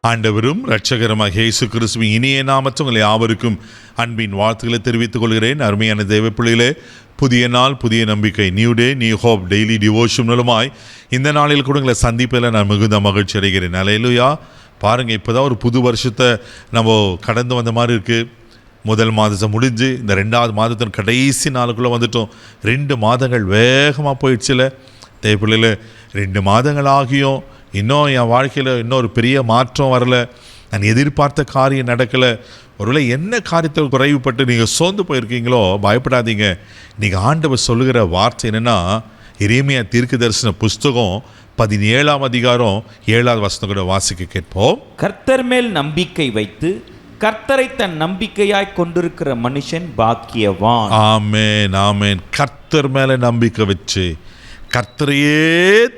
ஆண்டவரும் இரட்சகருமாக இயேசு கிறிஸ்துவின் இனிய நாமத்தில் உங்களை யாவருக்கும் அன்பின் வாழ்த்துக்களை தெரிவித்துக் கொள்கிறேன். அருமையான தேவப்பிள்ளைகளே, புதிய நாள், புதிய நம்பிக்கை, new day, new hope daily devotion மூலமாய் இந்த நாளில் கூட உங்களை சந்திப்பதில் நான் மிகுந்த மகிழ்ச்சி அடைகிறேன். அல்லேலூயா. பாருங்கள், இப்போ தான் ஒரு புது வருஷத்தை நம்ம கடந்து வந்த மாதிரி இருக்குது. முதல் மாதத்தை முடிஞ்சு இந்த 2வது மாதத்தின் கடைசி நாளுக்குள்ளே வந்துட்டோம். 2 மாதங்கள் வேகமாக போயிடுச்சுல தேவப்பிள்ளைகளே. 2 மாதங்கள் ஆகியும் இன்னும் என் வாழ்க்கையில் இன்னொரு பெரிய மாற்றம் வரல. நான் எதிர்பார்த்த காரியம் நடக்கலை. ஒருவேளை என்ன காரியத்தில் குறைவுபட்டு நீங்கள் சோர்ந்து போயிருக்கீங்களோ, பயப்படாதீங்க. நீங்கள் ஆண்டவர் சொல்லுகிற வார்த்தை என்னென்னா, எரேமியா தீர்க்கதரிசன புஸ்தகம் 17ஆம் அதிகாரம் 7வது வசனம் கூட வாசிக்க கேட்போம். கர்த்தர் மேல் நம்பிக்கை வைத்து கர்த்தரை தன் நம்பிக்கையாய் கொண்டிருக்கிற மனுஷன் பாக்கியவான். ஆமென், ஆமென். கர்த்தர் மேலே நம்பிக்கை வச்சு கர்த்தரையே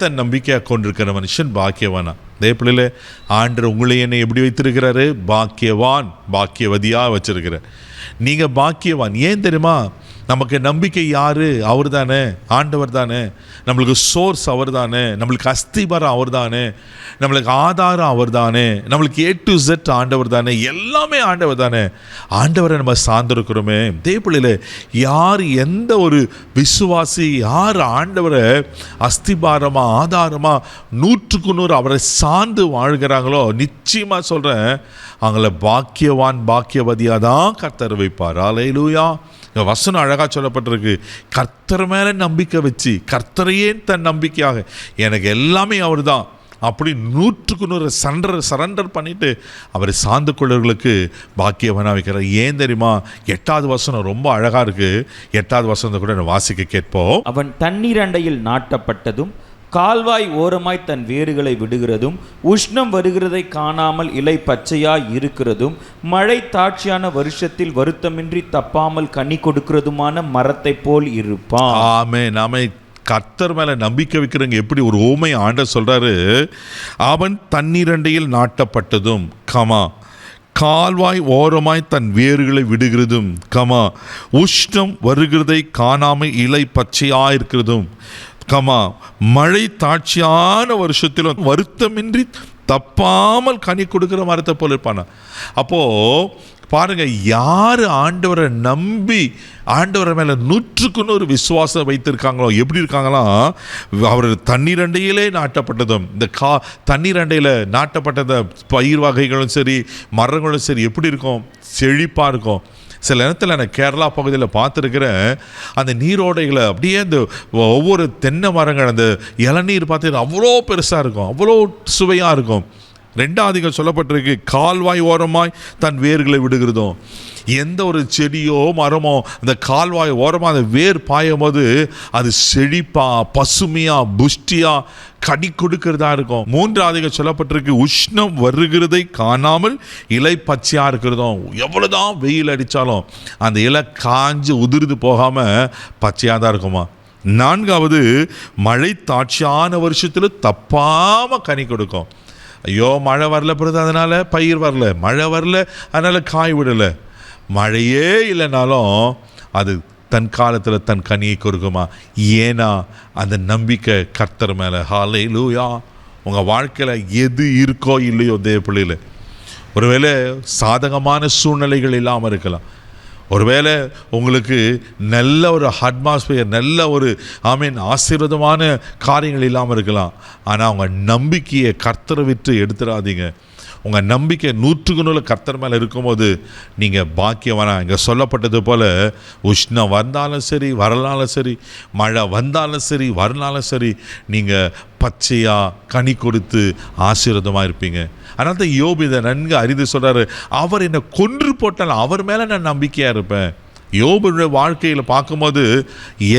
தன் நம்பிக்கையாக கொண்டிருக்கிற மனுஷன் பாக்கியவானா. அதே பிள்ளைல ஆண்டவர் உங்களை என்னை எப்படி வைத்திருக்கிறாரு? பாக்கியவான், பாக்கியவதியாக வச்சிருக்கிறார். நீங்கள் பாக்கியவான். ஏன் தெரியுமா? நமக்கு நம்பிக்கை யார்? அவர் தானே, ஆண்டவர் தானே. நம்மளுக்கு சோர்ஸ் அவர் தானே, நம்மளுக்கு அஸ்திபாரம் அவர் தானே, நம்மளுக்கு ஆதாரம் அவர் தானே, நம்மளுக்கு A to Z ஆண்டவர் தானே, எல்லாமே ஆண்டவர் தானே. ஆண்டவரை நம்ம சார்ந்திருக்கிறோமே. தேவப்பிள்ளையில யார், எந்த ஒரு விசுவாசி யார் ஆண்டவரை அஸ்திபாரமாக ஆதாரமாக 100க்கு 100 அவரை சார்ந்து வாழ்கிறாங்களோ, நிச்சயமாக சொல்கிறேன், அவங்கள பாக்கியவான் பாக்கியவதியாக தான் கர்த்தர் வைப்பார். அல்லேலூயா. வசனம் அழகாக சொல்லப்பட்டிருக்கு. கர்த்தர் மேலே நம்பிக்கை வச்சு கர்த்தரையே தன் நம்பிக்கையாக, எனக்கு எல்லாமே அவர் தான் அப்படி 100க்கு 100 சரண்டர் பண்ணிவிட்டு அவரை சார்ந்து கொள்ளுவர்களுக்கு பாக்கியவனாக வைக்கிறார். ஏன் தெரியுமா? 8வது வசனம் ரொம்ப அழகாக இருக்குது. 8வது வசனத்தை கூட வாசிக்க கேட்போம். அவன் தண்ணீர் அண்டையில் நாட்டப்பட்டதும் கால்வாய் ஓரமாய் தன் வேர்களை விடுகிறதும் உஷ்ணம் வருகிறதை காணாமல் இலை பச்சையாய் இருக்கிறதும் மழை தாட்சியான வருஷத்தில் வருத்தமின்றி தப்பாமல் கனி கொடுக்கிறதுமான மரத்தை போல் இருப்பான். ஆமென், ஆமென். கர்த்தர் மேலே நம்பிக்கை வைக்கிறவங்க எப்படி ஒரு ஓமை ஆண்டவர் சொல்கிறாரு. அவன் தண்ணீரண்டையில் நாட்டப்பட்டதும் கால்வாய் ஓரமாய் தன் வேர்களை விடுகிறதும் உஷ்ணம் வருகிறதை காணாமல் இலை பச்சையாயிருக்கிறதும் மழை தாட்சியான வருஷத்திலும் வருத்தமின்றி தப்பாமல் கனி கொடுக்கிற மரத்தை போல இருப்பானா. அப்போது பாருங்க, யார் ஆண்டவரை நம்பி ஆண்டவரை மேலே 100க்கு 100 விசுவாசம் வைத்திருக்காங்களோ, எப்படி இருக்காங்களாம், அவர் தண்ணீர் அண்டையிலே நாட்டப்பட்டதும், இந்த தண்ணீர் அண்டையில் நாட்டப்பட்டத பயிர் வகைகளும் சரி மரங்களும் சரி எப்படி இருக்கும்? செழிப்பாக இருக்கும். சில நேரத்தில் நான் கேரளா பகுதியில் பார்த்துருக்கிறேன். அந்த நீரோடைகளை அப்படியே அந்த ஒவ்வொரு தென்னை மரங்கள் அந்த இளநீர் பார்த்தீங்கன்னா அவ்வளோ பெருசாக இருக்கும், அவ்வளோ சுவையாக இருக்கும். 2வது சொல்லப்பட்டிருக்கு, கால்வாய் ஓரமாய் தன் வேர்களை விடுகிறதும். எந்த ஒரு செடியோ மரமோ அந்த கால்வாய் ஓரமாக அந்த வேர் பாயும் போது அது செழிப்பாக பசுமையாக புஷ்டியாக கனி கொடுக்கிறதா இருக்கும். 3வது சொல்லப்பட்டிருக்கு, உஷ்ணம் வருகிறதை காணாமல் இலை பச்சையாக இருக்கிறதும். எவ்வளோதான் வெயில் அடித்தாலும் அந்த இலை காஞ்சு உதிர்ந்து போகாமல் பச்சையாக தான் இருக்குமா. 4வது மழை தாட்சியான வருஷத்தில் தப்பாமல் கனி கொடுக்கும். ஐயோ, மழை வரல பிறகு அதனால் பயிர் வரல, மழை வரல அதனால் காய் விடலை. மழையே இல்லைனாலும் அது தன் காலத்தில் தன் கனியை கொடுக்குமா. ஏன்னா அந்த நம்பிக்கை கர்த்தர் மேலே. ஹல்லேலூயா. உங்கள் வாழ்க்கையில் எது இருக்கோ இல்லையோ தேவப்பிள்ளையில், ஒருவேளை சாதகமான சூழ்நிலைகள் இல்லாமல் இருக்கலாம், ஒருவேளை உங்களுக்கு நல்ல ஒரு அட்மாஸ்பியர், நல்ல ஒரு ஆசீர்வாதமான காரியங்கள் இல்லாமல் இருக்கலாம். ஆனால் உங்கள் நம்பிக்கையை கர்த்தரை விட்டு எடுத்துடாதீங்க. உங்கள் நம்பிக்கை 100க்கு 100 கர்த்தர் மேலே இருக்கும்போது நீங்கள் பாக்கியவானா. இங்கே சொல்லப்பட்டது போல் உஷ்ணம் வந்தாலும் சரி வரலாலும் சரி, மழை வந்தாலும் சரி வரலாலும் சரி, நீங்கள் பச்சையாக கனி கொடுத்து ஆசீர்வாதமாக இருப்பீங்க. அதனால தான் யோபு இதை நன்கு அறிந்து சொல்கிறாரு, அவர் என்னை கொன்று போட்டாலும் அவர் மேலே நான் நம்பிக்கையாக இருப்பேன். யோபுடைய வாழ்க்கையில் பார்க்கும்போது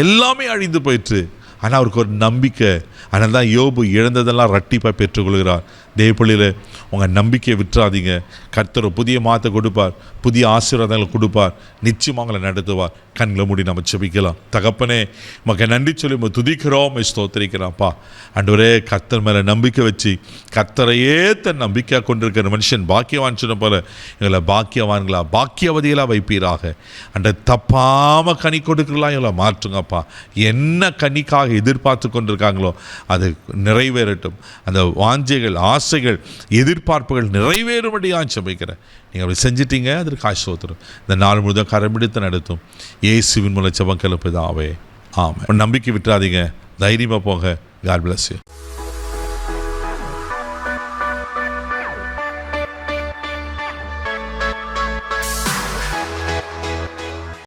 எல்லாமே அழிந்து போயிட்டு, ஆனால் அவருக்கு ஒரு நம்பிக்கை. அதனால தான் யோபு இழந்ததெல்லாம் இரட்டிப்பாக பெற்றுக்கொள்கிறார். தேவப்பிள்ளையில் உங்கள் நம்பிக்கையை விட்டுறாதீங்க. கர்த்தர் புதிய மாற்ற கொடுப்பார், புதிய ஆசீர்வாதங்களை கொடுப்பார், நிச்சயமாக உங்களை நடத்துவார். கண்களை மூடி நம்ம ஜெபிக்கலாம். தகப்பனே, மக நன்றி சொல்லி நம்ம துதிக்கிறோம், ஸ்தோத்திரிக்கிறோம்ப்பா. ஆண்டவரே, கர்த்தர் மேலே நம்பிக்கை வச்சு கர்த்தரையே தன் நம்பிக்கையாக கொண்டிருக்கிற மனுஷன் பாக்கியவான் சொன்ன போல எங்களை பாக்கியவான்களா பாக்கியவதிகளாக வைப்பீராக. அன்ற தப்பாமல் கனி கொடுக்கலாம் எங்களை மாற்றுங்கப்பா. என்ன கனிக்காக எதிர்பார்த்து கொண்டிருக்காங்களோ அது நிறைவேறட்டும். அந்த வாஞ்சைகள், ஆசைகள், எதிர்பார்ப்புகள் நிறைவேறும்படியாக ஜெபிக்கிறேன். நீங்கள் அப்படி செஞ்சிட்டீங்க, அதற்கு ஆசீர்வாதம் இந்த நாள் முழுதும் கரம்பிடித்து நடத்தும். இயேசுவின் மூலம் ஜெபம் கேளும் பிதாவே, ஆமென். நம்பிக்கை விட்டுறாதீங்க, தைரியமாக போங்க. God bless you.